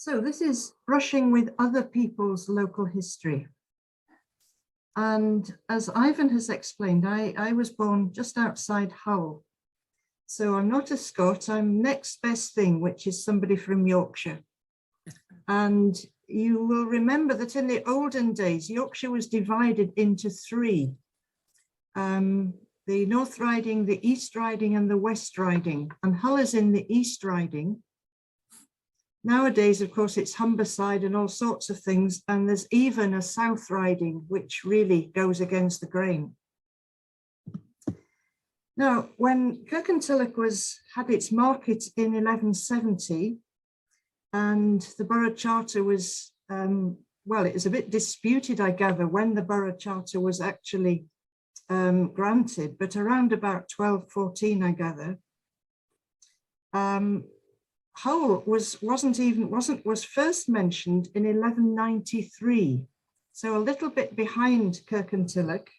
So this is brushing with other people's local history. And as Ivan has explained, I was born just outside Hull. So I'm not a Scot, I'm next best thing, which is somebody from Yorkshire. And you will remember that in the olden days, Yorkshire was divided into three. The North Riding, the East Riding and the West Riding. And Hull is in the East Riding. Nowadays, of course, it's Humberside and all sorts of things. And there's even a South Riding, which really goes against the grain. Now, when Kirkintilloch had its market in 1170, and the borough charter was, well, it was a bit disputed, I gather, when the borough charter was actually granted, but around about 1214, I gather. Hull was first mentioned in 1193, so a little bit behind Kirkintilloch,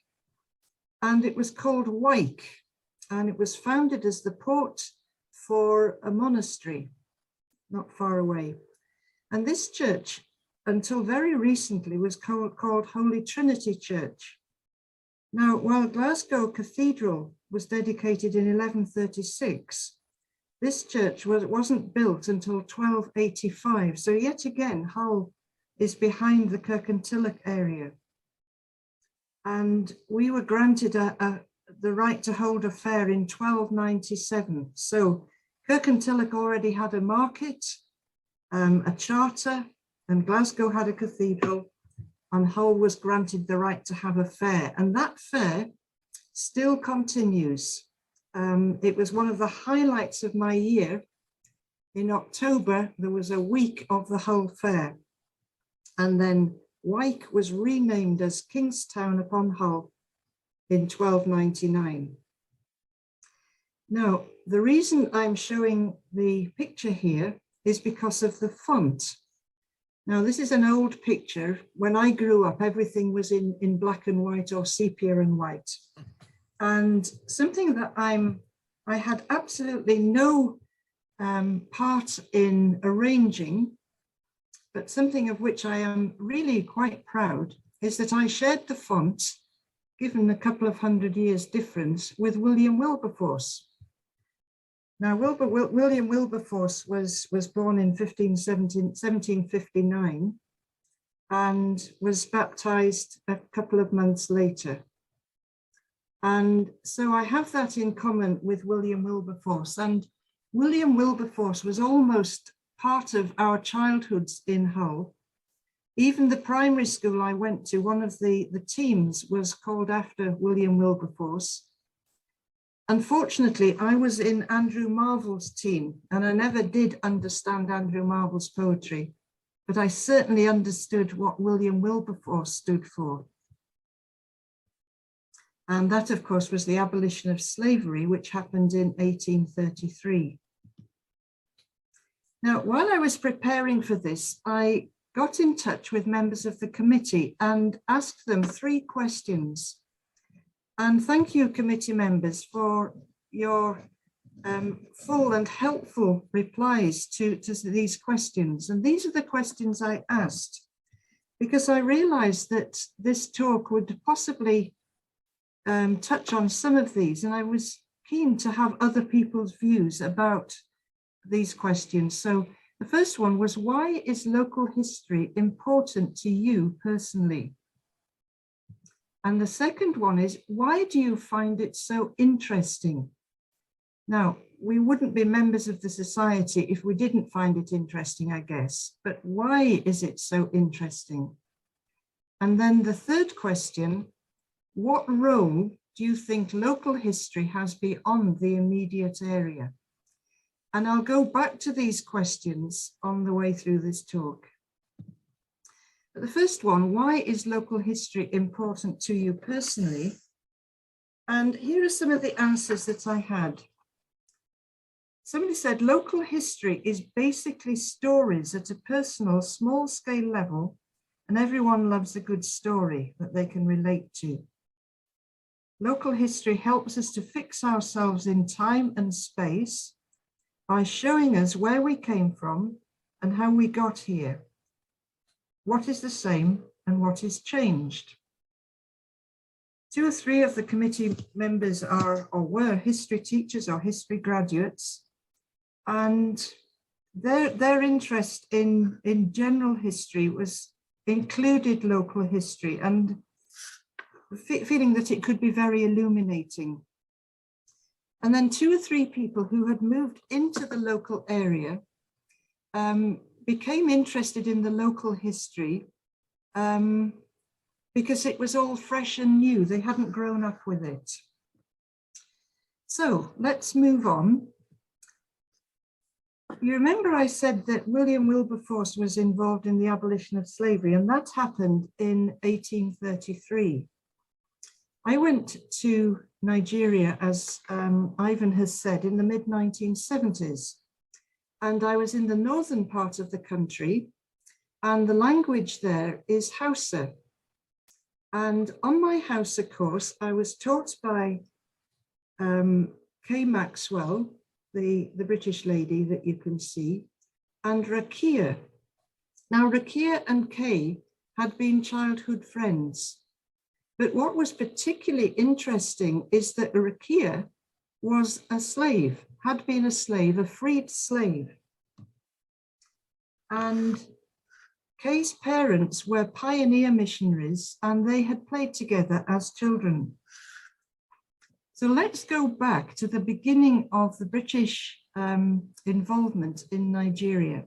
and it was called Wyke, and it was founded as the port for a monastery not far away. And this church, until very recently, was called Holy Trinity Church. Now, while Glasgow Cathedral was dedicated in 1136, this church wasn't built until 1285. So yet again, Hull is behind the Kirkintilloch area. And we were granted the right to hold a fair in 1297. So Kirkintilloch already had a market, a charter, and Glasgow had a cathedral, and Hull was granted the right to have a fair. And that fair still continues. It was one of the highlights of my year. In October, there was a week of the Hull Fair. And then Wyke was renamed as Kingstown upon Hull in 1299. Now, the reason I'm showing the picture here is because of the font. Now, this is an old picture. When I grew up, everything was in black and white or sepia and white. And something that I had absolutely no part in arranging, but something of which I am really quite proud, is that I shared the font, given a couple of 100 years difference, with William Wilberforce. Now, William Wilberforce was born in 1759 and was baptized a couple of months later. And so I have that in common with William Wilberforce. And William Wilberforce was almost part of our childhoods in Hull. Even the primary school I went to, one of the teams was called after William Wilberforce. Unfortunately, I was in Andrew Marvell's team, and I never did understand Andrew Marvell's poetry, but I certainly understood what William Wilberforce stood for. And that, of course, was the abolition of slavery, which happened in 1833. Now, while I was preparing for this, I got in touch with members of the committee and asked them 3 questions. And thank you, committee members, for your full and helpful replies to these questions. And these are the questions I asked, because I realized that this talk would possibly touch on some of these, and I was keen to have other people's views about these questions. So the first one was, why is local history important to you personally? And the second one is, why do you find it so interesting? Now, we wouldn't be members of the society if we didn't find it interesting, I guess, but why is it so interesting? And then the third question, what role do you think local history has beyond the immediate area? And I'll go back to these questions on the way through this talk. But the first one, why is local history important to you personally? And here are some of the answers that I had. Somebody said, local history is basically stories at a personal, small-scale level, and everyone loves a good story that they can relate to. Local history helps us to fix ourselves in time and space by showing us where we came from and how we got here. What is the same and what is changed? 2 or 3 of the committee members are or were history teachers or history graduates, and their interest in general history was included local history, and feeling that it could be very illuminating. And then 2 or 3 people who had moved into the local area became interested in the local history because it was all fresh and new. They hadn't grown up with it. So let's move on. You remember I said that William Wilberforce was involved in the abolition of slavery, and that happened in 1833. I went to Nigeria, as Ivan has said, in the mid-1970s, and I was in the northern part of the country, and the language there is Hausa. And on my Hausa course, I was taught by Kay Maxwell, the British lady that you can see, and Rakiya. Now, Rakiya and Kay had been childhood friends, but what was particularly interesting is that Rakiya was a slave, had been a slave, a freed slave. And Kay's parents were pioneer missionaries, and they had played together as children. So let's go back to the beginning of the British involvement in Nigeria.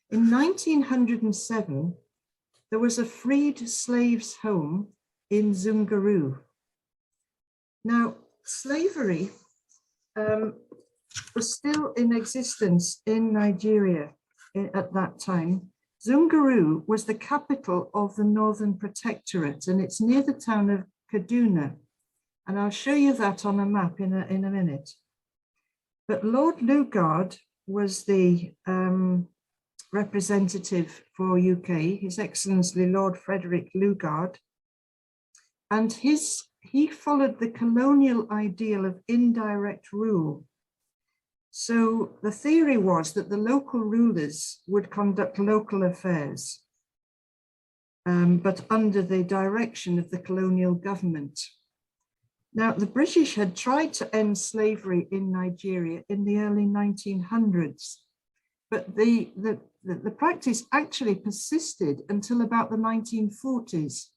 In 1907, there was a freed slaves' home in Zungaru. Now, slavery was still in existence in Nigeria at that time. Zungaru was the capital of the Northern Protectorate, and it's near the town of Kaduna. And I'll show you that on a map in a minute. But Lord Lugard was the representative for UK, His Excellency Lord Frederick Lugard, and he followed the colonial ideal of indirect rule. So the theory was that the local rulers would conduct local affairs, but under the direction of the colonial government. Now, the British had tried to end slavery in Nigeria in the early 1900s, but the practice actually persisted until about the 1940s.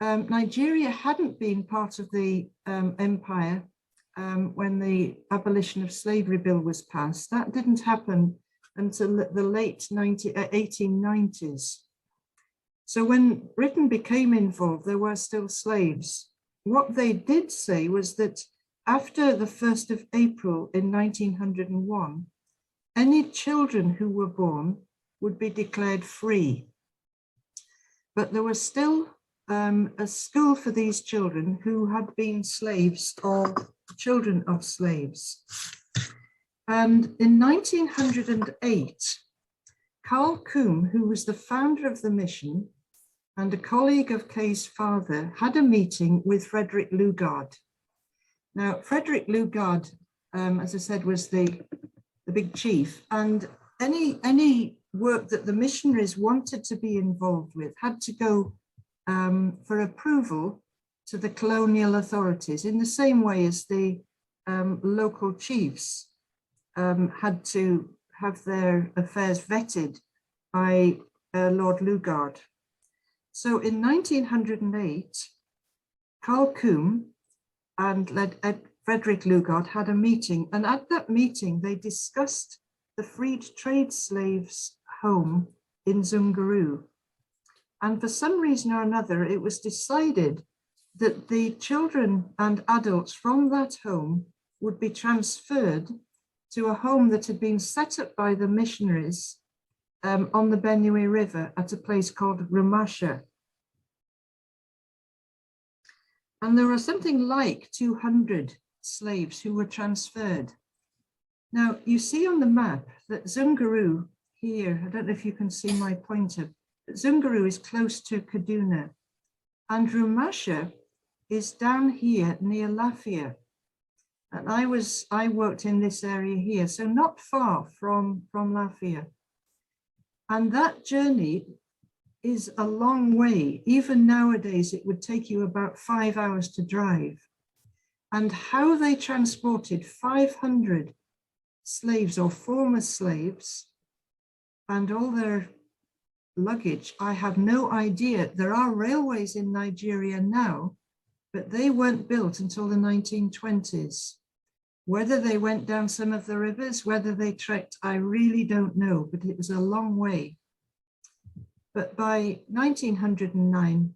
Nigeria hadn't been part of the empire when the abolition of slavery bill was passed. That didn't happen until the late 1890s. So when Britain became involved, there were still slaves. What they did say was that after the 1st of April in 1901, any children who were born would be declared free. But there was still a school for these children who had been slaves or children of slaves. And in 1908, Karl Kumm, who was the founder of the mission and a colleague of Kay's father, had a meeting with Frederick Lugard. Now, Frederick Lugard, as I said, was the big chief, and any work that the missionaries wanted to be involved with had to go for approval to the colonial authorities, in the same way as the local chiefs had to have their affairs vetted by Lord Lugard. So in 1908, Karl Kumm and Frederick Lugard had a meeting, and at that meeting they discussed the freed trade slaves' home in Zungaru. And for some reason or another, it was decided that the children and adults from that home would be transferred to a home that had been set up by the missionaries on the Benue River at a place called Ramasha. And there were something like 200 slaves who were transferred. Now, you see on the map that Zungaru here, I don't know if you can see my pointer, but Zungaru is close to Kaduna, and Ramasha is down here near Lafia. And I worked in this area here, so not far from Rakiya. And that journey is a long way. Even nowadays, it would take you about 5 hours to drive. And how they transported 500 slaves or former slaves and all their luggage, I have no idea. There are railways in Nigeria now, but they weren't built until the 1920s. Whether they went down some of the rivers, whether they trekked, I really don't know, but it was a long way. But by 1909,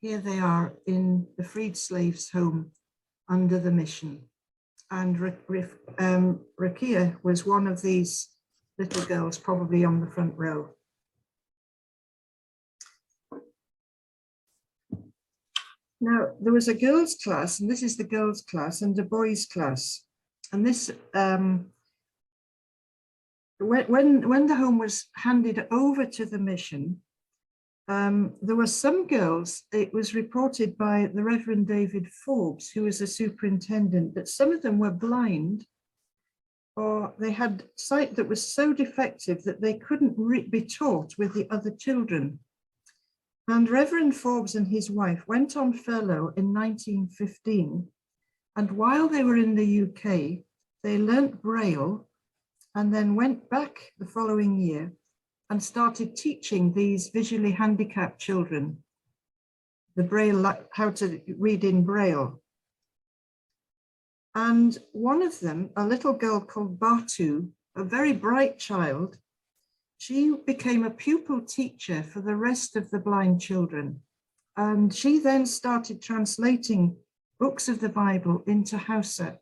here they are in the freed slaves' home under the mission. And Rakiya was one of these little girls, probably on the front row. Now, there was a girls' class, and this is the girls' class, and a boys' class. And this, when the home was handed over to the mission, there were some girls, it was reported by the Reverend David Forbes, who was a superintendent, that some of them were blind, or they had sight that was so defective that they couldn't be taught with the other children. And Reverend Forbes and his wife went on furlough in 1915. And while they were in the UK, they learnt Braille and then went back the following year and started teaching these visually handicapped children the Braille, how to read in Braille. And one of them, a little girl called Batu, a very bright child, she became a pupil teacher for the rest of the blind children. And she then started translating books of the Bible into Hausa.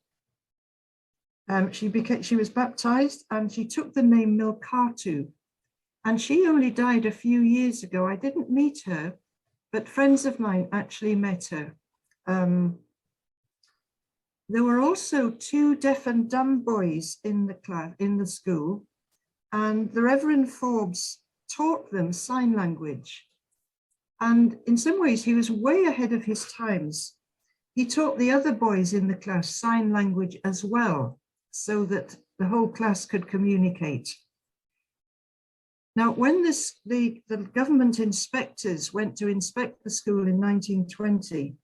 She was baptized and she took the name Milkatu. And she only died a few years ago. I didn't meet her, but friends of mine actually met her. There were also 2 deaf and dumb boys in the class, in the school, and the Reverend Forbes taught them sign language. And in some ways, he was way ahead of his times. He taught the other boys in the class sign language as well, so that the whole class could communicate. Now, when the government inspectors went to inspect the school in 1920,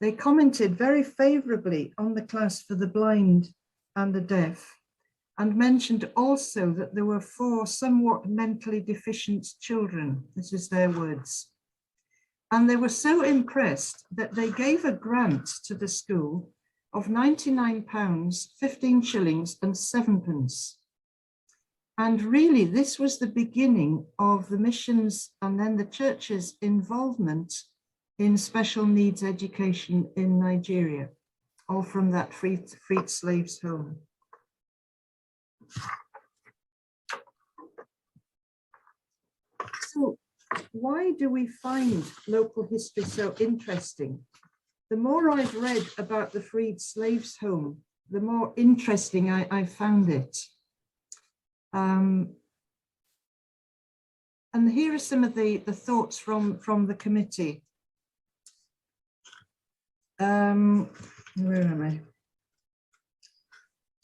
they commented very favorably on the class for the blind and the deaf, and mentioned also that there were 4 somewhat mentally deficient children. This is their words. And they were so impressed that they gave a grant to the school of £99, 15 shillings and 7 pence. And really, this was the beginning of the missions and then the church's involvement in special needs education in Nigeria, all from that freed slaves' home. So why do we find local history so interesting? The more I've read about the freed slaves' home, the more interesting I found it. And here are some of the thoughts from the committee. Where am I?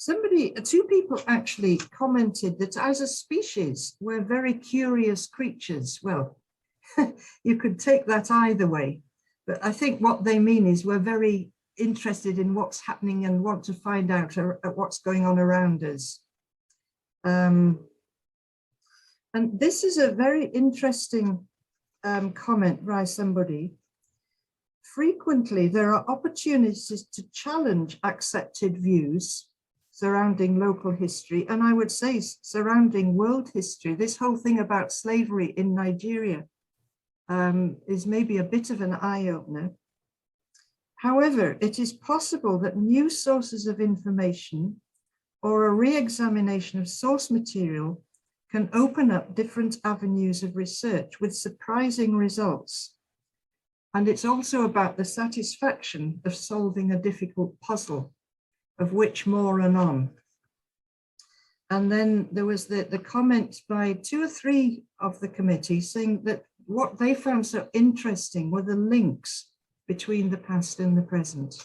2 people actually commented that as a species, we're very curious creatures. Well, you could take that either way, but I think what they mean is we're very interested in what's happening and want to find out what's going on around us. And this is a very interesting comment by somebody. Frequently, there are opportunities to challenge accepted views surrounding local history, and I would say surrounding world history. This whole thing about slavery in Nigeria is maybe a bit of an eye-opener. However, it is possible that new sources of information or a re-examination of source material can open up different avenues of research with surprising results. And it's also about the satisfaction of solving a difficult puzzle, of which more anon. And then there was the comment by 2 or 3 of the committee saying that what they found so interesting were the links between the past and the present.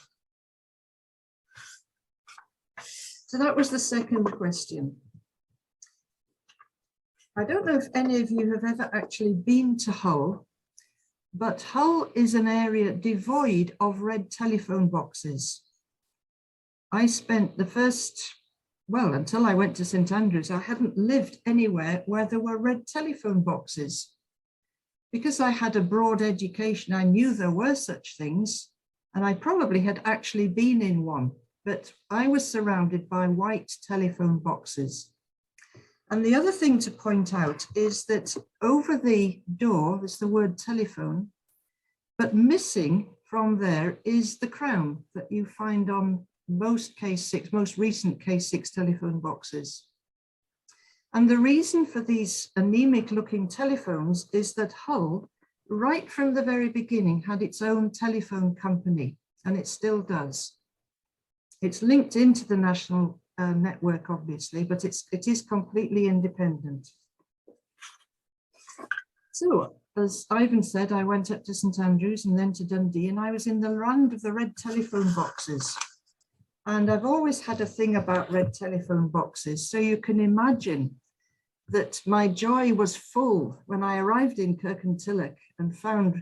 So that was the second question. I don't know if any of you have ever actually been to Hull, but Hull is an area devoid of red telephone boxes. I spent the first, well, until I went to St Andrews, I hadn't lived anywhere where there were red telephone boxes. Because I had a broad education, I knew there were such things, and I probably had actually been in one, but I was surrounded by white telephone boxes. And the other thing to point out is that over the door is the word telephone, but missing from there is the crown that you find on most K6, most recent K6 telephone boxes. And the reason for these anemic looking telephones is that Hull, right from the very beginning, had its own telephone company, and it still does. It's linked into the national network, obviously, but it is completely independent. So, as Ivan said, I went up to St Andrews and then to Dundee, and I was in the land of the red telephone boxes. And I've always had a thing about red telephone boxes, so you can imagine that my joy was full when I arrived in Kirkintilloch and found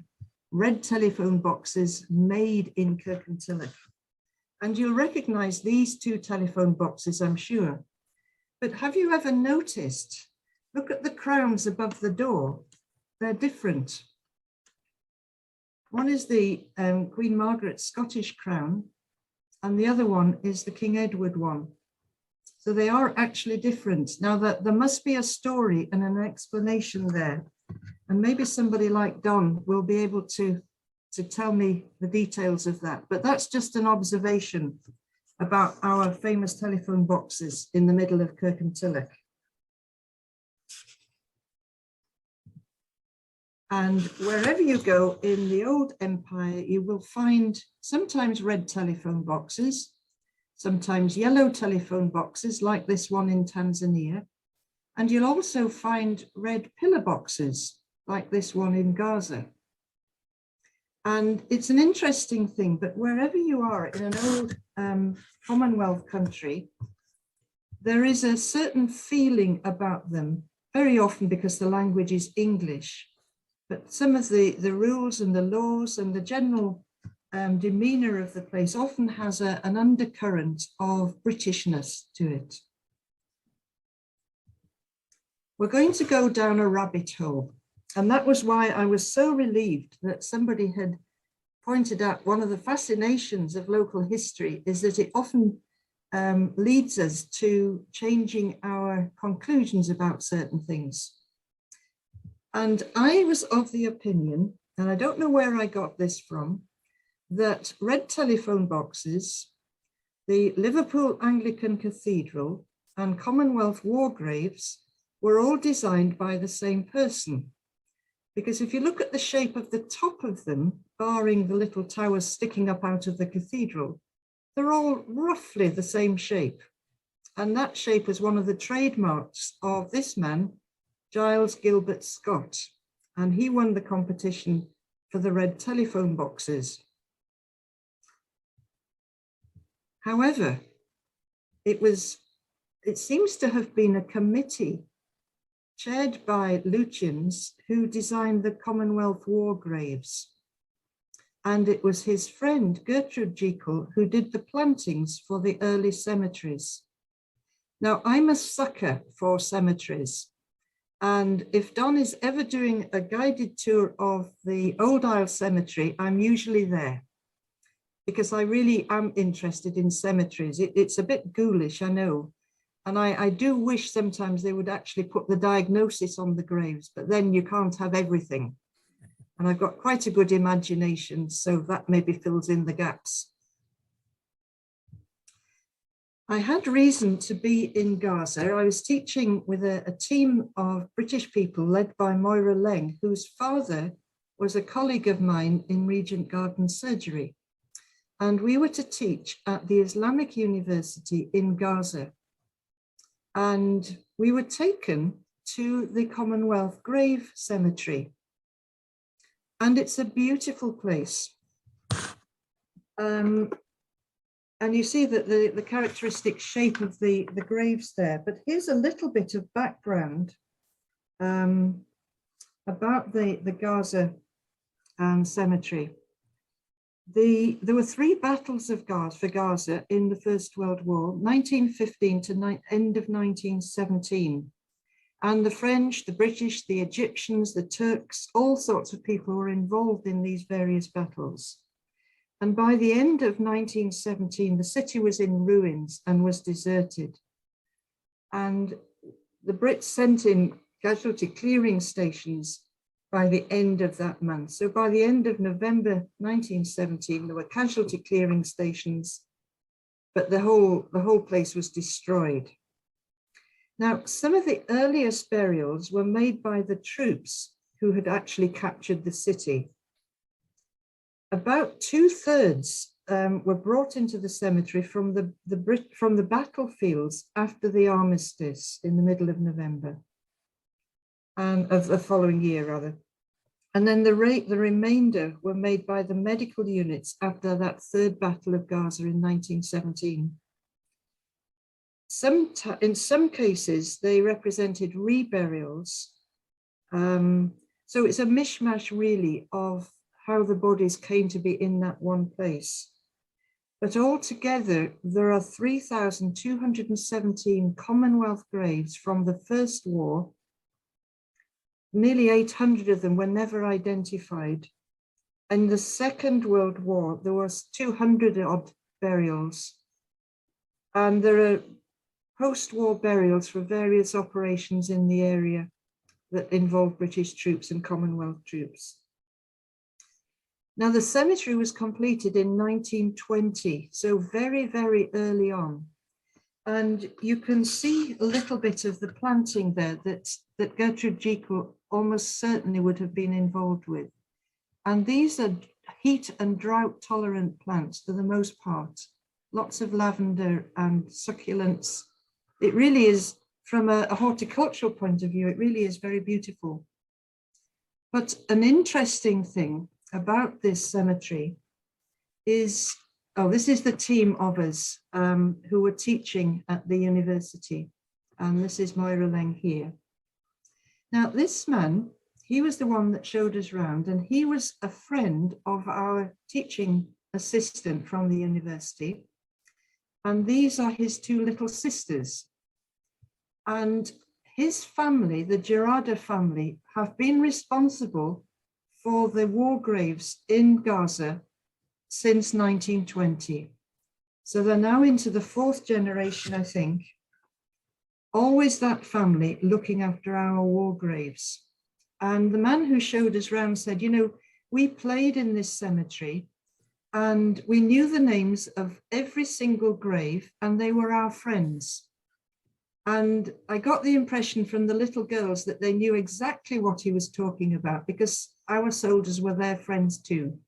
red telephone boxes made in Kirkintilloch. And you'll recognize these two telephone boxes, I'm sure. But have you ever noticed, look at the crowns above the door, they're different. One is the Queen Margaret Scottish crown, and the other one is the King Edward one. So they are actually different. Now that there must be a story and an explanation there. And maybe somebody like Don will be able to tell me the details of that. But that's just an observation about our famous telephone boxes in the middle of Kirkintilloch. And wherever you go in the old empire, you will find sometimes red telephone boxes, sometimes yellow telephone boxes like this one in Tanzania. And you'll also find red pillar boxes like this one in Gaza. And it's an interesting thing, but wherever you are in an old Commonwealth country, there is a certain feeling about them, very often because the language is English. But some of the rules and the laws and the general demeanor of the place often has an undercurrent of Britishness to it. We're going to go down a rabbit hole. And that was why I was so relieved that somebody had pointed out one of the fascinations of local history is that it often leads us to changing our conclusions about certain things. And I was of the opinion, and I don't know where I got this from, that red telephone boxes, the Liverpool Anglican Cathedral, and Commonwealth war graves were all designed by the same person. Because if you look at the shape of the top of them, barring the little towers sticking up out of the cathedral, they're all roughly the same shape. And that shape was one of the trademarks of this man, Giles Gilbert-Scott, and he won the competition for the red telephone boxes. However, it seems to have been a committee chaired by Lutyens who designed the Commonwealth war graves. And it was his friend Gertrude Jekyll who did the plantings for the early cemeteries. Now, I'm a sucker for cemeteries. And if Don is ever doing a guided tour of the Old Isle Cemetery, I'm usually there because I really am interested in cemeteries. It's a bit ghoulish, I know. And I do wish sometimes they would actually put the diagnosis on the graves, but then you can't have everything. And I've got quite a good imagination, so that maybe fills in the gaps. I had reason to be in Gaza. I was teaching with a team of British people led by Moira Leng, whose father was a colleague of mine in Regent Garden Surgery. And we were to teach at the Islamic University in Gaza. And we were taken to the Commonwealth Grave Cemetery. And it's a beautiful place. And And you see that the characteristic shape of the graves there. But here's a little bit of background about the Gaza cemetery. There were 3 battles of for Gaza in the First World War, 1915 to end of 1917. And the French, the British, the Egyptians, the Turks, all sorts of people were involved in these various battles. And by the end of 1917, the city was in ruins and was deserted. And the Brits sent in casualty clearing stations by the end of that month. So by the end of November 1917, there were casualty clearing stations, but the whole place was destroyed. Now, some of the earliest burials were made by the troops who had actually captured the city. About 2/3 were brought into the cemetery from the battlefields after the armistice in the middle of November, and of the following year rather. And then the remainder were made by the medical units after that 3rd Battle of Gaza in 1917. In some cases, they represented reburials. So it's a mishmash really of how the bodies came to be in that one place. But altogether, there are 3,217 Commonwealth graves from the First War. Nearly 800 of them were never identified. In the Second World War, there was 200 odd burials. And there are post-war burials for various operations in the area that involved British troops and Commonwealth troops. Now, the cemetery was completed in 1920, so very, very early on. And you can see a little bit of the planting there that Gertrude Jekyll almost certainly would have been involved with. And these are heat and drought tolerant plants for the most part. Lots of lavender and succulents. It really is, from a horticultural point of view, it really is very beautiful. But an interesting thing about this cemetery is, this is the team of us who were teaching at the university. And this is Moira Leng here. Now, this man, he was the one that showed us around, and he was a friend of our teaching assistant from the university. And these are his 2 little sisters. And his family, the Gerarda family, have been responsible for the war graves in Gaza since 1920. So they're now into the 4th generation, I think. Always that family looking after our war graves. And the man who showed us around said, you know, we played in this cemetery and we knew the names of every single grave and they were our friends. And I got the impression from the little girls that they knew exactly what he was talking about because our soldiers were their friends too.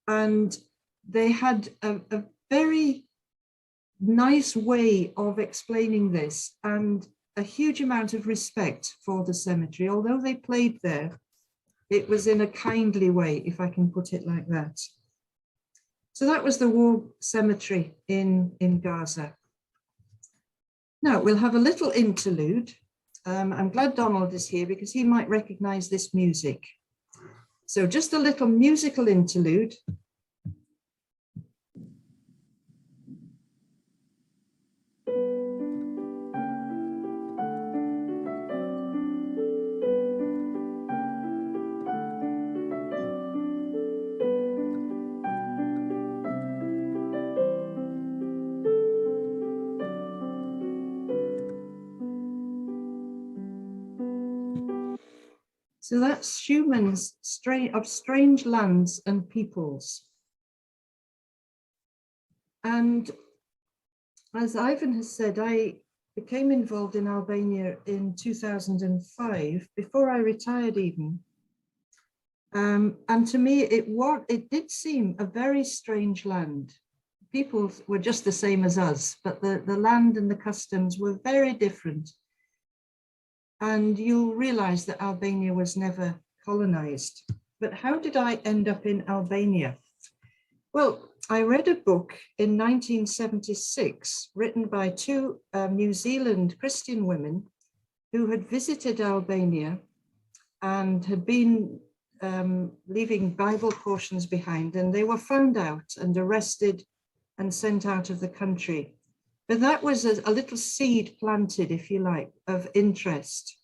And they had a very nice way of explaining this and a huge amount of respect for the cemetery. Although they played there, it was in a kindly way, if I can put it like that. So that was the war cemetery in Gaza. Now we'll have a little interlude. I'm glad Donald is here because he might recognize this music. So just a little musical interlude. So that's Schumann's of Strange Lands and Peoples. And as Ivan has said, I became involved in Albania in 2005, before I retired even. And to me, it did seem a very strange land. People were just the same as us, but the land and the customs were very different. And you'll realize that Albania was never colonized. But how did I end up in Albania? Well, I read a book in 1976 written by two New Zealand Christian women who had visited Albania and had been leaving Bible portions behind, and they were found out and arrested and sent out of the country. But that was a little seed planted, if you like, of interest.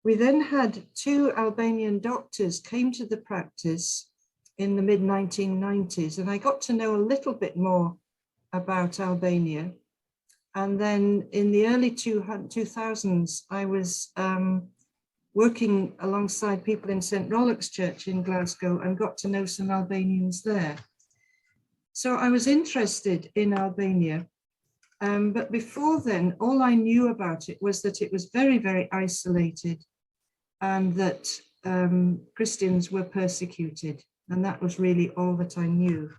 We then had two Albanian doctors came to the practice in the mid-1990s, and I got to know a little bit more about Albania. And then in the early 2000s, I was working alongside people in St. Rollock's Church in Glasgow and got to know some Albanians there. So I was interested in Albania. But before then, all I knew about it was that it was very, very isolated and that Christians were persecuted. And that was really all that I knew.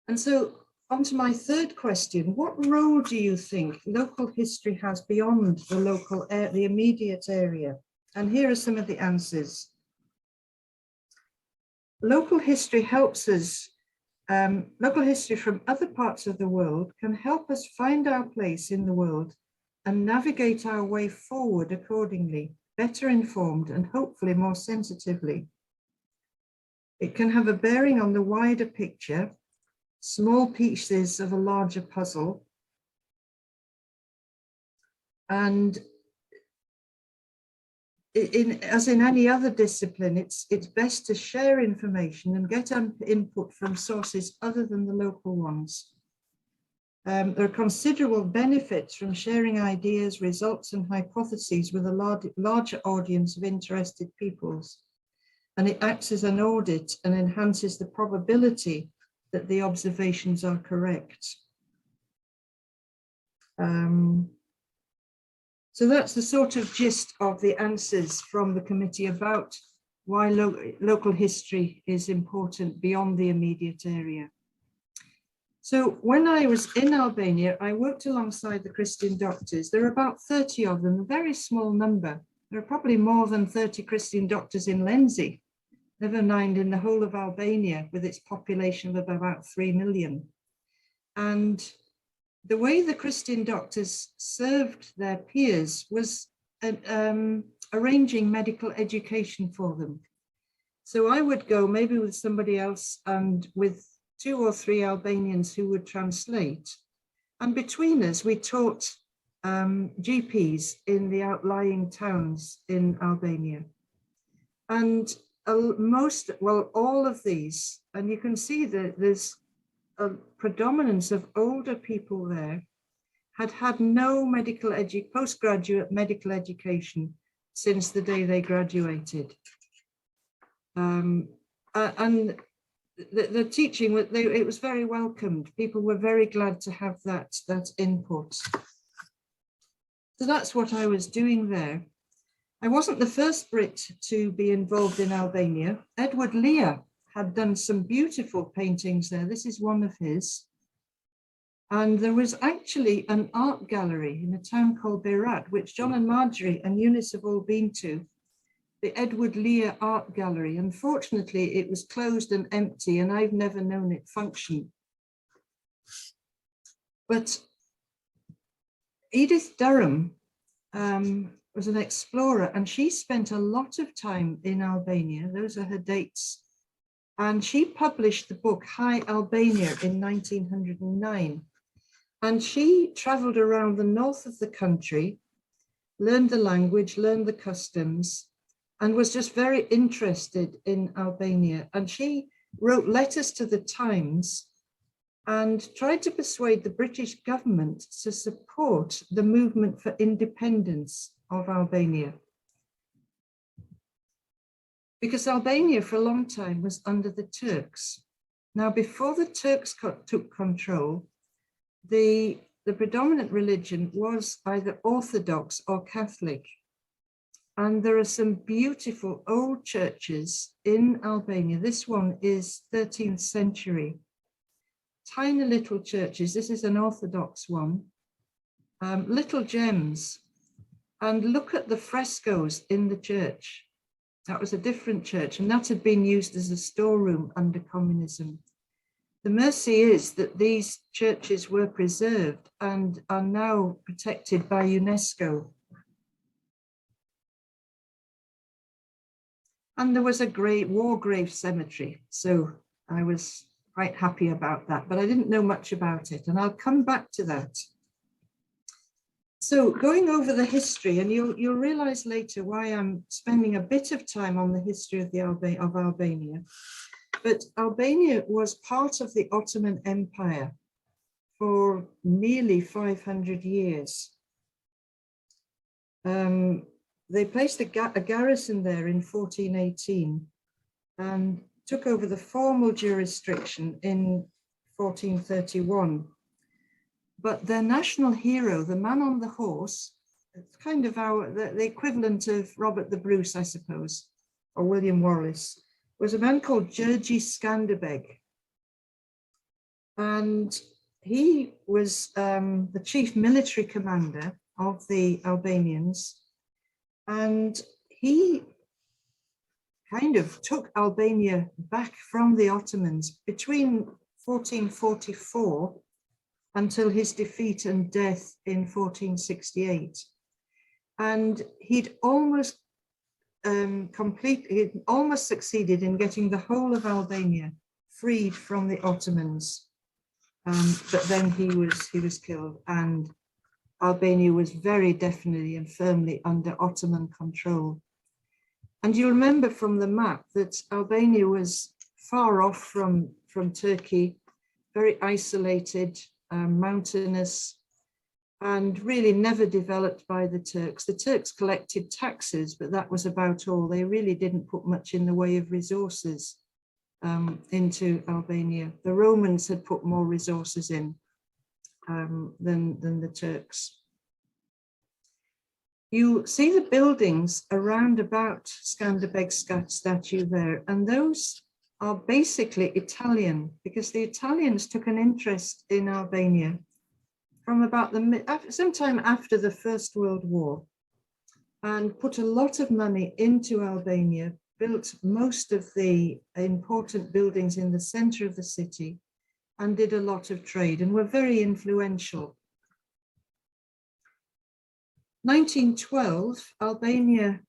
And so on to my third question, what role do you think local history has beyond the immediate area? And here are some of the answers. Local history helps us, local history from other parts of the world can help us find our place in the world and navigate our way forward accordingly, better informed and hopefully more sensitively. It can have a bearing on the wider picture, small pieces of a larger puzzle. And as in any other discipline, it's best to share information and get input from sources other than the local ones. There are considerable benefits from sharing ideas, results, and hypotheses with a larger audience of interested peoples. And it acts as an audit and enhances the probability that the observations are correct. So that's the sort of gist of the answers from the committee about why local history is important beyond the immediate area. So when I was in Albania, I worked alongside the Christian doctors. There are about 30 of them, a very small number. There are probably more than 30 Christian doctors in Lenzi, never mind in the whole of Albania with its population of about 3 million. And the way the Christian doctors served their peers was arranging medical education for them. So I would go maybe with somebody else and with 2 or 3 Albanians who would translate. And between us, we taught GPs in the outlying towns in Albania. And all of these, and you can see that there's a predominance of older people there, had no postgraduate medical education since the day they graduated. And the teaching, it was very welcomed. People were very glad to have that input. So that's what I was doing there. I wasn't the first Brit to be involved in Albania. Edward Lear had done some beautiful paintings there. This is one of his. And there was actually an art gallery in a town called Berat, which John and Marjorie and Eunice have all been to, the Edward Lear Art Gallery. Unfortunately, it was closed and empty, and I've never known it function. But Edith Durham was an explorer, and she spent a lot of time in Albania. Those are her dates. And she published the book High Albania in 1909. And she traveled around the north of the country, learned the language, learned the customs, and was just very interested in Albania. And she wrote letters to the Times and tried to persuade the British government to support the movement for independence of Albania. Because Albania for a long time was under the Turks. Now, before the Turks took control, the predominant religion was either Orthodox or Catholic. And there are some beautiful old churches in Albania. This one is 13th century. Tiny little churches. This is an Orthodox one. Little gems. And look at the frescoes in the church. That was a different church, and that had been used as a storeroom under communism. The mercy is that these churches were preserved and are now protected by UNESCO. And there was a great war grave cemetery, so I was quite happy about that, but I didn't know much about it, and I'll come back to that. So going over the history, and you'll realize later why I'm spending a bit of time on the history of Albania. But Albania was part of the Ottoman Empire for nearly 500 years. They placed a garrison there in 1418 and took over the formal jurisdiction in 1431. But their national hero, the man on the horse, it's kind of the equivalent of Robert the Bruce, I suppose, or William Wallace, was a man called Gjergj Skanderbeg. And he was the chief military commander of the Albanians. And he kind of took Albania back from the Ottomans between 1444 until his defeat and death in 1468. And he'd almost succeeded in getting the whole of Albania freed from the Ottomans. But then he was killed, and Albania was very definitely and firmly under Ottoman control. And you remember from the map that Albania was far off from Turkey, very isolated, mountainous, and really never developed by the Turks. The Turks collected taxes, but that was about all. They really didn't put much in the way of resources into Albania. The Romans had put more resources in than the Turks. You see the buildings around about Skanderbeg's statue there, and those are basically Italian, because the Italians took an interest in Albania from about sometime after the First World War, and put a lot of money into Albania, built most of the important buildings in the center of the city, and did a lot of trade, and were very influential. 1912, Albania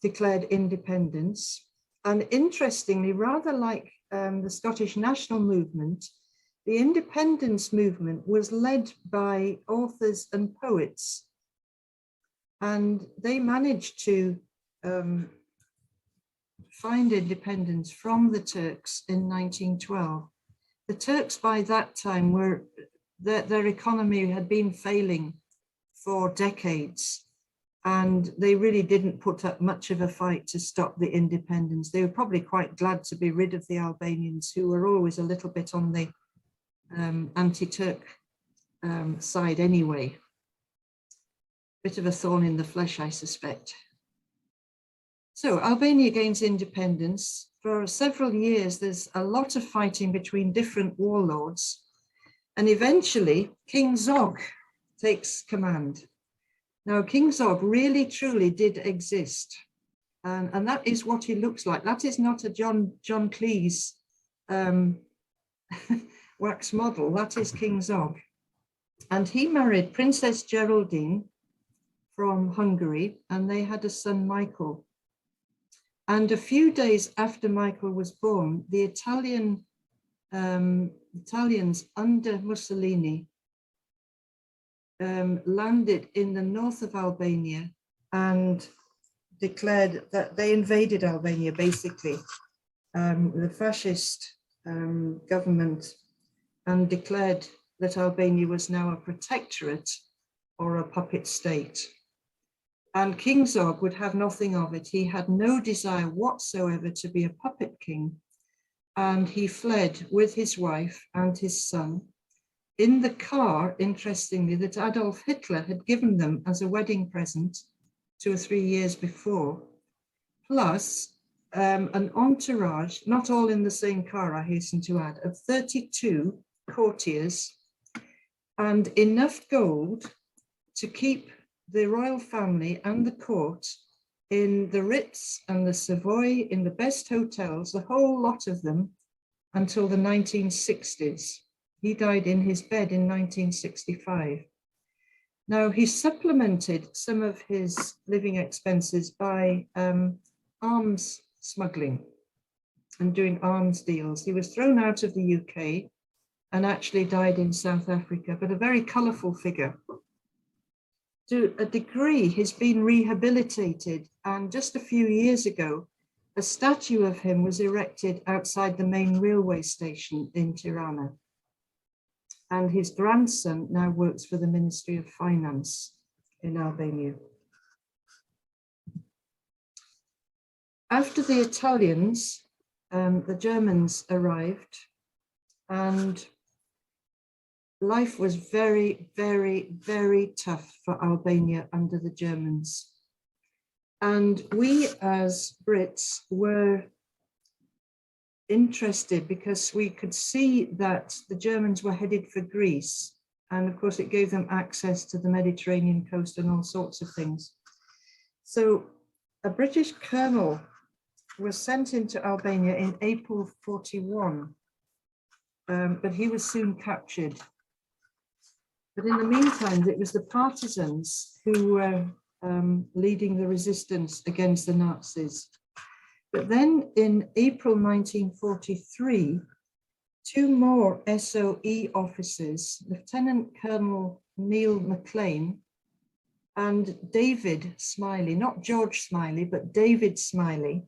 declared independence. And interestingly, rather like the Scottish national movement, the independence movement was led by authors and poets. And they managed to find independence from the Turks in 1912. The Turks by that time their economy had been failing for decades, and they really didn't put up much of a fight to stop the independence. They were probably quite glad to be rid of the Albanians, who were always a little bit on the anti-Turk side anyway. Bit of a thorn in the flesh, I suspect. So Albania gains independence. For several years, there's a lot of fighting between different warlords, and eventually King Zog takes command. Now, King Zog really truly did exist, and that is what he looks like. That is not a John Cleese wax model. That is King Zog, and he married Princess Geraldine from Hungary, and they had a son, Michael. And a few days after Michael was born, the Italians under Mussolini landed in the north of Albania and declared that they invaded Albania, basically, the fascist government, and declared that Albania was now a protectorate or a puppet state. And King Zog would have nothing of it. He had no desire whatsoever to be a puppet king. And he fled with his wife and his son in the car, interestingly, that Adolf Hitler had given them as a wedding present 2 or 3 years before, plus an entourage, not all in the same car, I hasten to add, of 32 courtiers, and enough gold to keep the royal family and the court in the Ritz and the Savoy, in the best hotels, the whole lot of them, until the 1960s. He died in his bed in 1965. Now, he supplemented some of his living expenses by arms smuggling and doing arms deals. He was thrown out of the UK and actually died in South Africa, but a very colourful figure. To a degree, he's been rehabilitated, and just a few years ago, a statue of him was erected outside the main railway station in Tirana. And his grandson now works for the Ministry of Finance in Albania. After the Italians, the Germans arrived, and life was very, very, very tough for Albania under the Germans. And we as Brits were interested because we could see that the Germans were headed for Greece. And of course, it gave them access to the Mediterranean coast and all sorts of things. So a British colonel was sent into Albania in April 41, but he was soon captured. But in the meantime, it was the partisans who were leading the resistance against the Nazis. But then in April 1943, two more SOE officers, Lieutenant Colonel Neil McLean and David Smiley, not George Smiley, but David Smiley,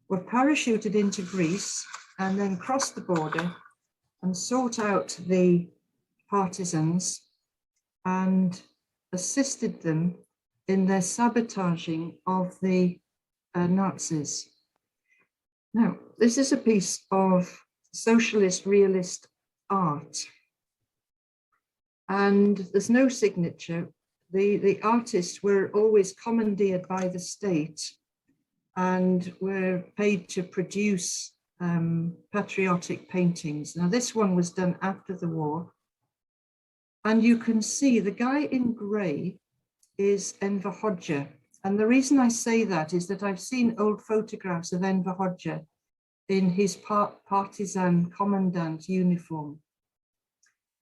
were parachuted into Greece and then crossed the border and sought out the partisans and assisted them in their sabotaging of the Nazis. Now, this is a piece of socialist realist art, and there's no signature. The artists were always commandeered by the state and were paid to produce patriotic paintings. Now, this one was done after the war, and you can see the guy in grey is Enver Hoxha. And the reason I say that is that I've seen old photographs of Enver Hoxha in his partisan commandant uniform.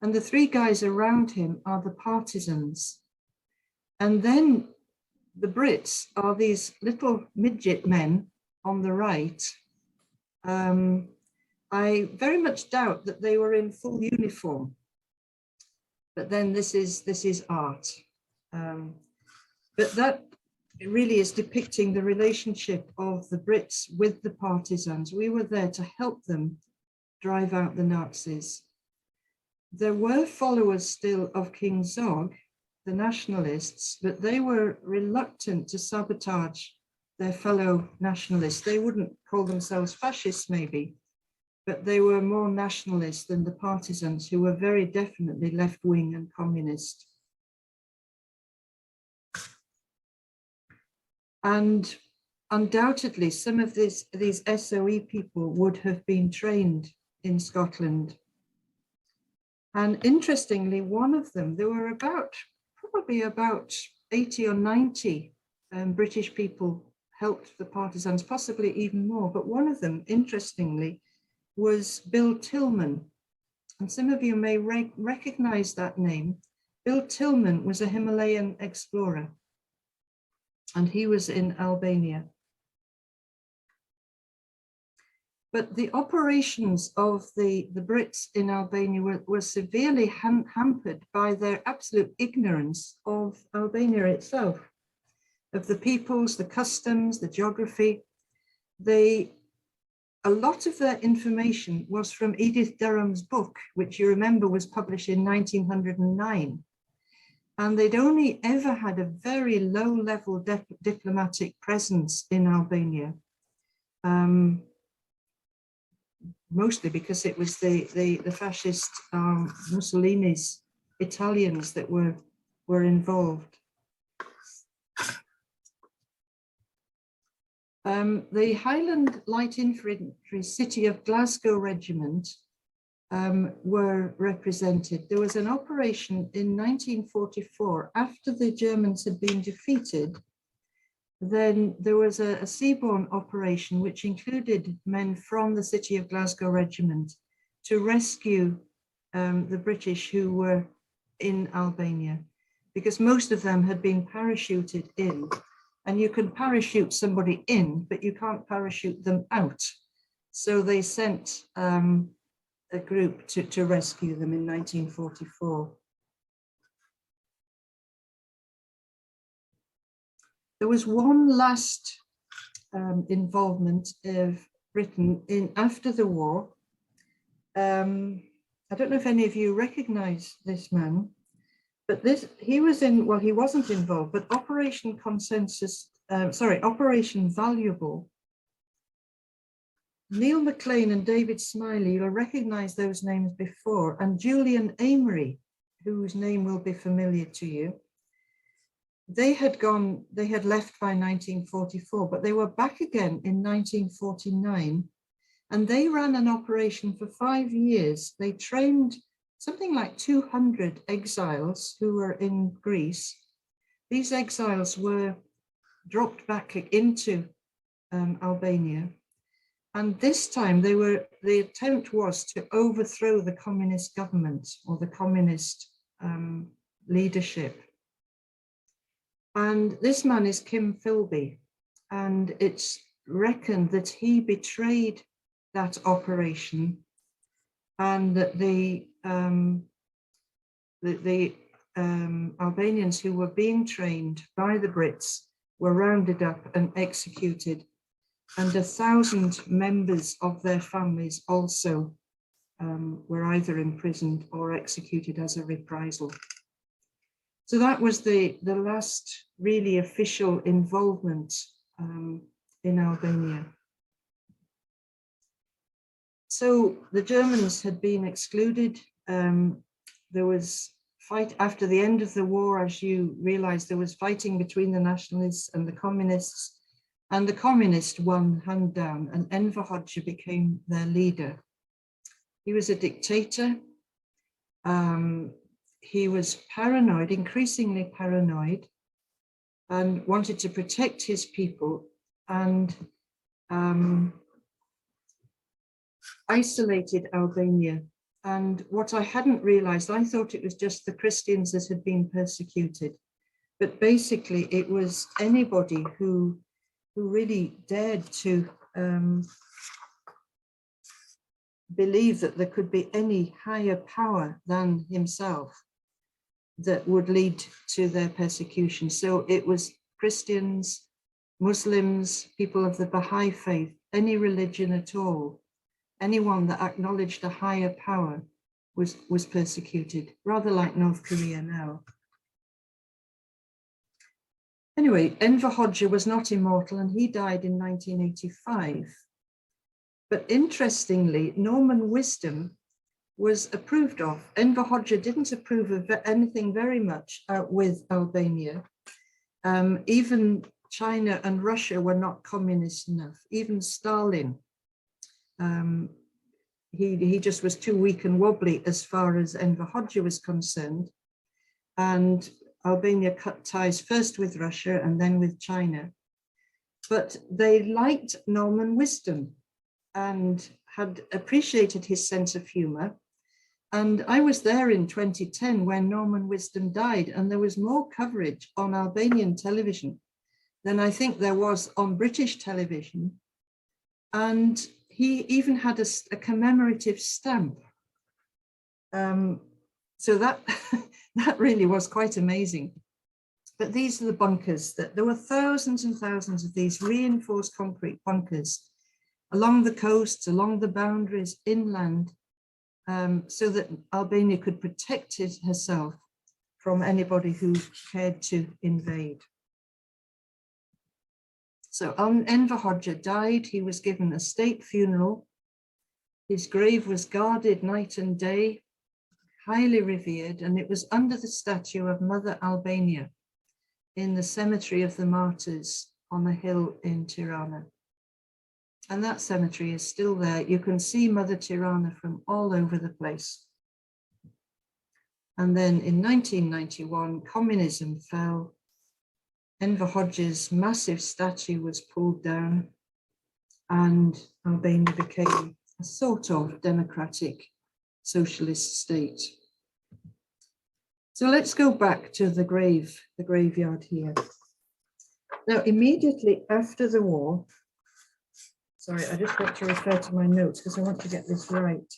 And the three guys around him are the partisans. And then the Brits are these little midget men on the right. I very much doubt that they were in full uniform. But then this is art. But that really is depicting the relationship of the Brits with the partisans. We were there to help them drive out the Nazis. There were followers still of King Zog, the nationalists, but they were reluctant to sabotage their fellow nationalists. They wouldn't call themselves fascists maybe, but they were more nationalist than the partisans, who were very definitely left-wing and communist. And undoubtedly, some of these SOE people would have been trained in Scotland. And interestingly, one of them, there were probably about 80 or 90 British people helped the partisans, possibly even more. But one of them, interestingly, was Bill Tillman. And some of you may recognize that name. Bill Tillman was a Himalayan explorer, and he was in Albania. But the operations of the Brits in Albania were severely hampered by their absolute ignorance of Albania itself, of the peoples, the customs, the geography. A lot of their information was from Edith Durham's book, which you remember was published in 1909. And they'd only ever had a very low-level diplomatic presence in Albania. Mostly because it was the fascist Mussolini's Italians that were involved. The Highland Light Infantry City of Glasgow Regiment were represented. There was an operation in 1944 after the Germans had been defeated. then there was a seaborne operation which included men from the City of Glasgow Regiment to rescue the British who were in Albania, because most of them had been parachuted in, and you can parachute somebody in, but you can't parachute them out. So they sent a group to rescue them in 1944. There was one last involvement of Britain in after the war. I don't know if any of you recognize this man, but he was in, well, he wasn't involved, but Operation Valuable. Neil McLean and David Smiley, you'll recognize those names before, and Julian Amery, whose name will be familiar to you. They had left by 1944, but they were back again in 1949, and they ran an operation for 5 years. They trained something like 200 exiles who were in Greece. These exiles were dropped back into Albania. And this time the attempt was to overthrow the communist government or the communist leadership. And this man is Kim Philby, and it's reckoned that he betrayed that operation, and that the Albanians who were being trained by the Brits were rounded up and executed, and 1,000 members of their families also were either imprisoned or executed as a reprisal. So that was the last really official involvement in Albania. So the Germans had been excluded. There was fight after the end of the war, as you realize, there was fighting between the nationalists and the communists, and the communists won hand down, and Enver Hoxha became their leader. He was a dictator. He was paranoid, increasingly paranoid, and wanted to protect his people, and isolated Albania. And what I hadn't realized, I thought it was just the Christians that had been persecuted, but basically it was anybody who really dared to believe that there could be any higher power than himself that would lead to their persecution. So it was Christians, Muslims, people of the Baha'i faith, any religion at all. Anyone that acknowledged a higher power was persecuted, rather like North Korea now. Anyway, Enver Hoxha was not immortal, and he died in 1985. But interestingly, Norman wisdom was approved of. Enver Hoxha didn't approve of anything very much with Albania. Even China and Russia were not communist enough. Even Stalin, he just was too weak and wobbly as far as Enver Hoxha was concerned. And Albania cut ties first with Russia and then with China. But they liked Norman wisdom and had appreciated his sense of humor. And I was there in 2010 when Norman Wisdom died, and there was more coverage on Albanian television than I think there was on British television. And he even had a commemorative stamp. So that, that really was quite amazing. But these are the bunkers. That there were thousands and thousands of these reinforced concrete bunkers along the coasts, along the boundaries, inland, so that Albania could protect herself from anybody who cared to invade. So Enver Hoxha died. He was given a state funeral. His grave was guarded night and day, highly revered, and it was under the statue of Mother Albania in the Cemetery of the Martyrs on a hill in Tirana. And that cemetery is still there. You can see Mother Tirana from all over the place. And then in 1991, communism fell. Enver Hoxha's massive statue was pulled down and Albania became a sort of democratic socialist state. So let's go back to the graveyard here. Now, immediately after the war, sorry, I just want to refer to my notes because I want to get this right.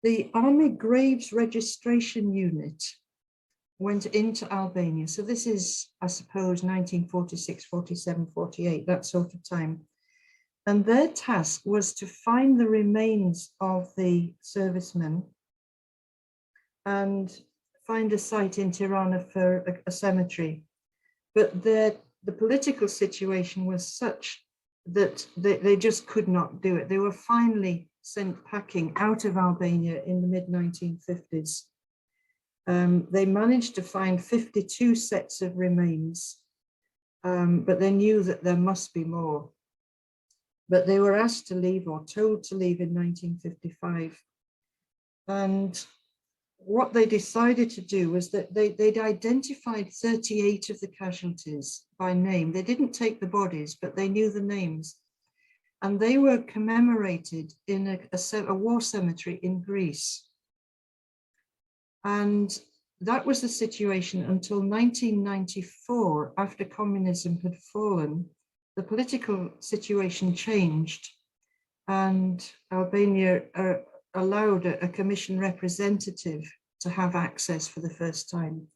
The Army Graves Registration Unit went into Albania. So this is, I suppose, 1946, 47, 48, that sort of time. And their task was to find the remains of the servicemen and find a site in Tirana for a cemetery. But the political situation was such that they just could not do it. They were finally sent packing out of Albania in the mid-1950s. They managed to find 52 sets of remains, but they knew that there must be more. But they were asked to leave or told to leave in 1955. And what they decided to do was that they'd identified 38 of the casualties by name. They didn't take the bodies, but they knew the names. And they were commemorated in a war cemetery in Greece. And that was the situation until 1994, after communism had fallen. The political situation changed and Albania allowed a commission representative to have access for the first time.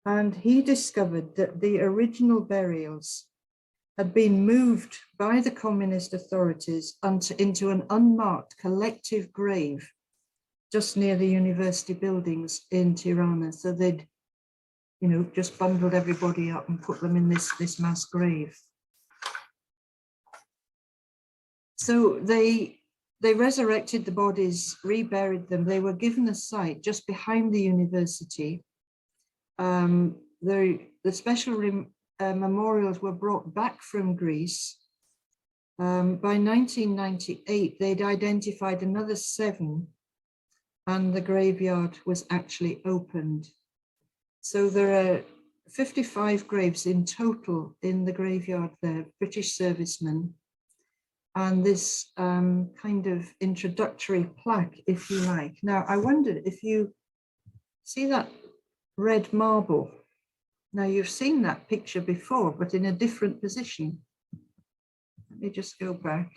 And he discovered that the original burials had been moved by the communist authorities into an unmarked collective grave just near the university buildings in Tirana. So they'd, just bundled everybody up and put them in this mass grave. So they resurrected the bodies, reburied them. They were given a site just behind the university. The special memorials were brought back from Greece. By 1998, they'd identified another 7, and the graveyard was actually opened. So there are 55 graves in total in the graveyard there, British servicemen. And this kind of introductory plaque, if you like. Now, I wondered if you see that red marble. Now, you've seen that picture before, but in a different position. Let me just go back.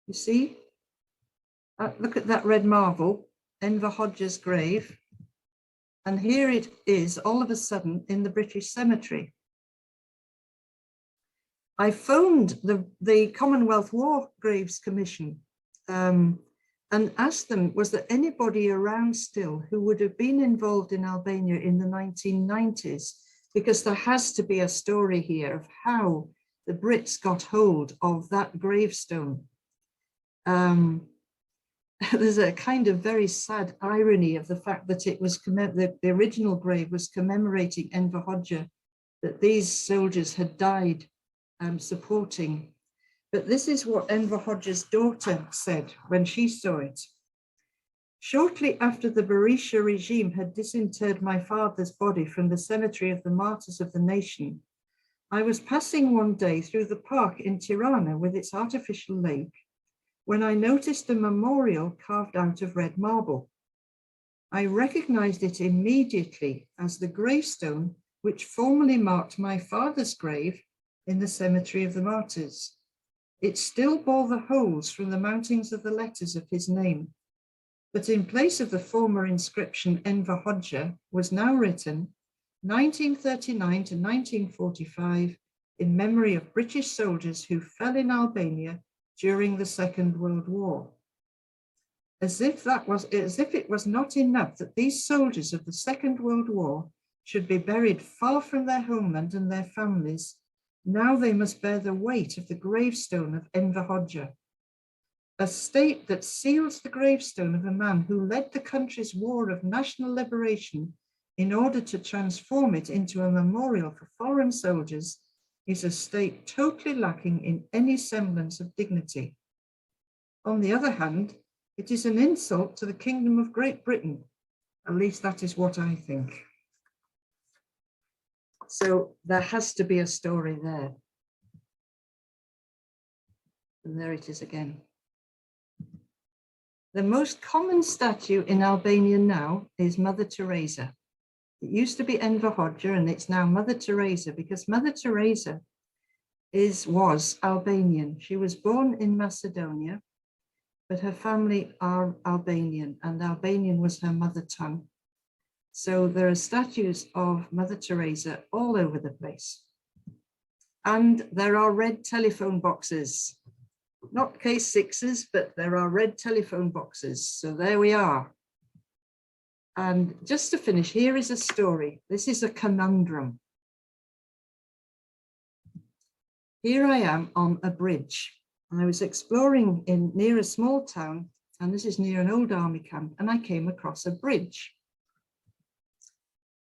You see? Look at that red marble, Enver Hoxha's grave. And here it is, all of a sudden, in the British cemetery. I phoned the Commonwealth War Graves Commission and asked them, was there anybody around still who would have been involved in Albania in the 1990s? Because there has to be a story here of how the Brits got hold of that gravestone. There's a kind of very sad irony of the fact that it was the original grave was commemorating Enver Hoxha, that these soldiers had died supporting. But this is what Enver Hoxha's daughter said when she saw it. Shortly after the Berisha regime had disinterred my father's body from the cemetery of the martyrs of the nation, I was passing one day through the park in Tirana with its artificial lake when I noticed a memorial carved out of red marble. I recognized it immediately as the gravestone which formerly marked my father's grave in the cemetery of the martyrs. It still bore the holes from the mountings of the letters of his name, but in place of the former inscription Enver Hoxha was now written 1939 to 1945 in memory of British soldiers who fell in Albania during the Second World War. As if it was not enough that these soldiers of the Second World War should be buried far from their homeland and their families, now they must bear the weight of the gravestone of Enver Hoxha, a state that seals the gravestone of a man who led the country's war of national liberation in order to transform it into a memorial for foreign soldiers, is a state totally lacking in any semblance of dignity. On the other hand, it is an insult to the Kingdom of Great Britain. At least that is what I think. So there has to be a story there. And there it is again. The most common statue in Albania now is Mother Teresa. It used to be Enver Hoxha and it's now Mother Teresa, because Mother Teresa was Albanian. She was born in Macedonia, but her family are Albanian, and Albanian was her mother tongue. So there are statues of Mother Teresa all over the place. And there are red telephone boxes, not case sixes, but there are red telephone boxes. So there we are. And just to finish, here is a story. This is a conundrum. Here I am on a bridge. I was exploring near a small town, and this is near an old army camp, and I came across a bridge.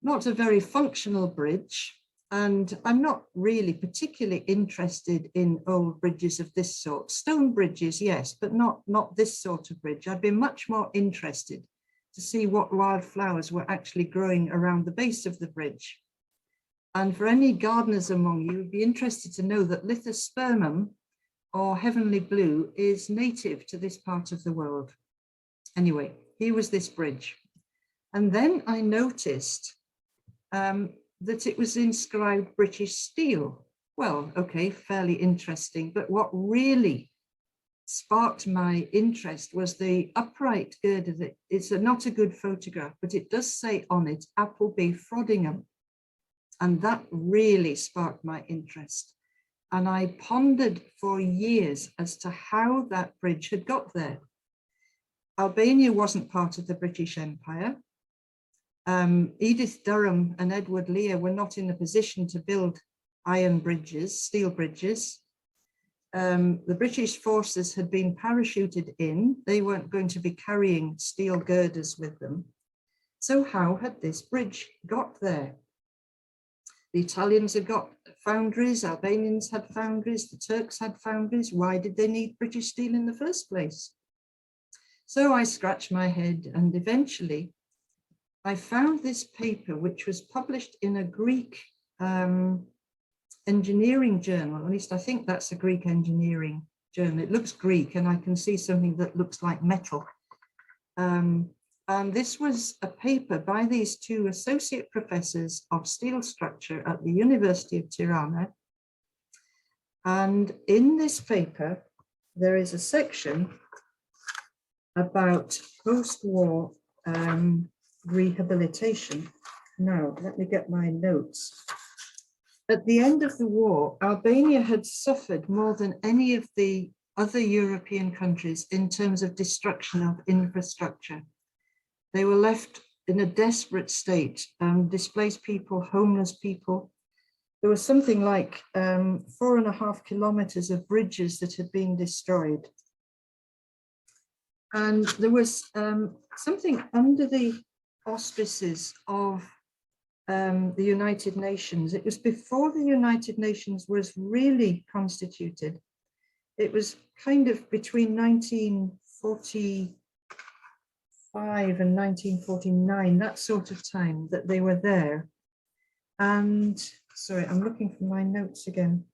Not a very functional bridge, and I'm not really particularly interested in old bridges of this sort. Stone bridges, yes, but not this sort of bridge. I'd be much more interested to see what wildflowers were actually growing around the base of the bridge. And for any gardeners among you, would be interested to know that Lithospermum, or heavenly blue, is native to this part of the world. Anyway, here was this bridge. And then I noticed that it was inscribed British steel. Well, okay, fairly interesting. But what really sparked my interest was the upright girder. That it's not a good photograph, but it does say on it, Appleby Frodingham. And that really sparked my interest. And I pondered for years as to how that bridge had got there. Albania wasn't part of the British Empire. Edith Durham and Edward Lear were not in a position to build iron bridges, steel bridges. The British forces had been parachuted in. They weren't going to be carrying steel girders with them. So how had this bridge got there? The Italians had got foundries, Albanians had foundries, the Turks had foundries. Why did they need British steel in the first place? So I scratched my head, and eventually I found this paper, which was published in a Greek engineering journal. At least I think that's a Greek engineering journal. It looks Greek, and I can see something that looks like metal. And this was a paper by these two associate professors of steel structure at the University of Tirana. And in this paper, there is a section about post-war rehabilitation. Now, let me get my notes. At the end of the war, Albania had suffered more than any of the other European countries in terms of destruction of infrastructure. They were left in a desperate state, displaced people, homeless people. There was something like 4.5 kilometers of bridges that had been destroyed. And there was something under the auspices of the United Nations. It was before the United Nations was really constituted. It was kind of between 1945 and 1949, that sort of time that they were there. And sorry, I'm looking for my notes again.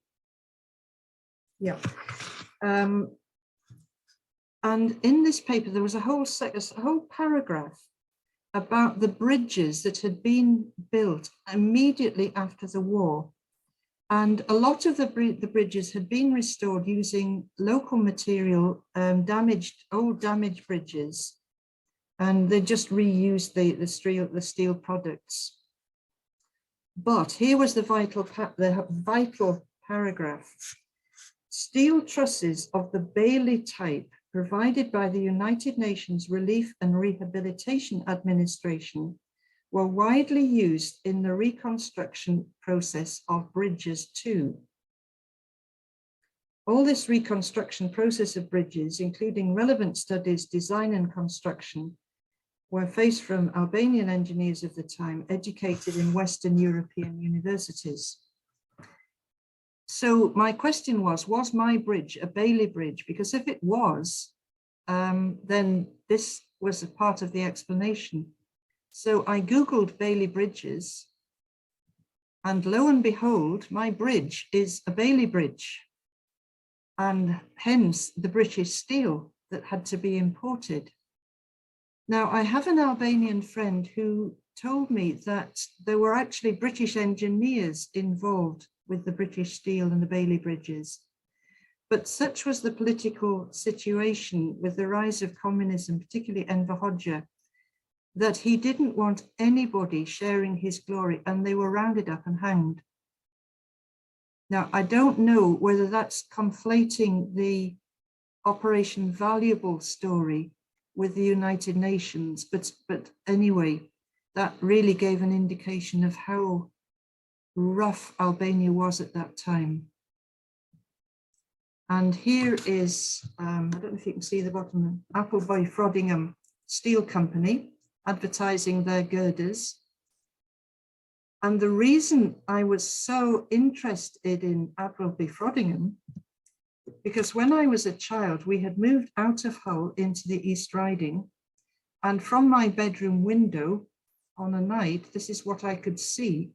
Yeah. And in this paper, there was a whole paragraph about the bridges that had been built immediately after the war. And a lot of the bridges had been restored using local material, old damaged bridges, and they just reused the steel products. But here was the vital paragraph. Steel trusses of the Bailey type provided by the United Nations Relief and Rehabilitation Administration were widely used in the reconstruction process of bridges too. All this reconstruction process of bridges, including relevant studies, design and construction, were faced from Albanian engineers of the time, educated in Western European universities. So my question was my bridge a Bailey bridge? Because if it was, then this was a part of the explanation. So I Googled Bailey bridges, And lo and behold, my bridge is a Bailey bridge, and hence the British steel that had to be imported. Now, I have an Albanian friend who told me that there were actually British engineers involved with the British steel and the Bailey bridges. But such was the political situation with the rise of communism, particularly Enver Hoxha, that he didn't want anybody sharing his glory, and they were rounded up and hanged. Now, I don't know whether that's conflating the Operation Valuable story with the United Nations, but anyway, that really gave an indication of how rough Albania was at that time. And here is, I don't know if you can see the bottom, Appleby Frodingham Steel Company advertising their girders. And the reason I was so interested in Appleby Frodingham, because when I was a child, we had moved out of Hull into the East Riding. And from my bedroom window on a night, this is what I could see.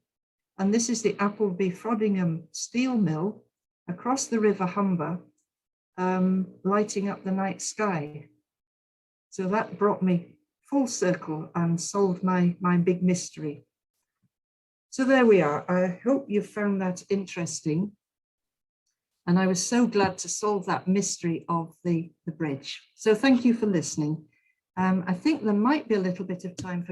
And this is the Appleby Frodingham steel mill across the River Humber, lighting up the night sky. So that brought me full circle and solved my big mystery. So there we are. I hope you found that interesting. And I was so glad to solve that mystery of the bridge. So thank you for listening. I think there might be a little bit of time for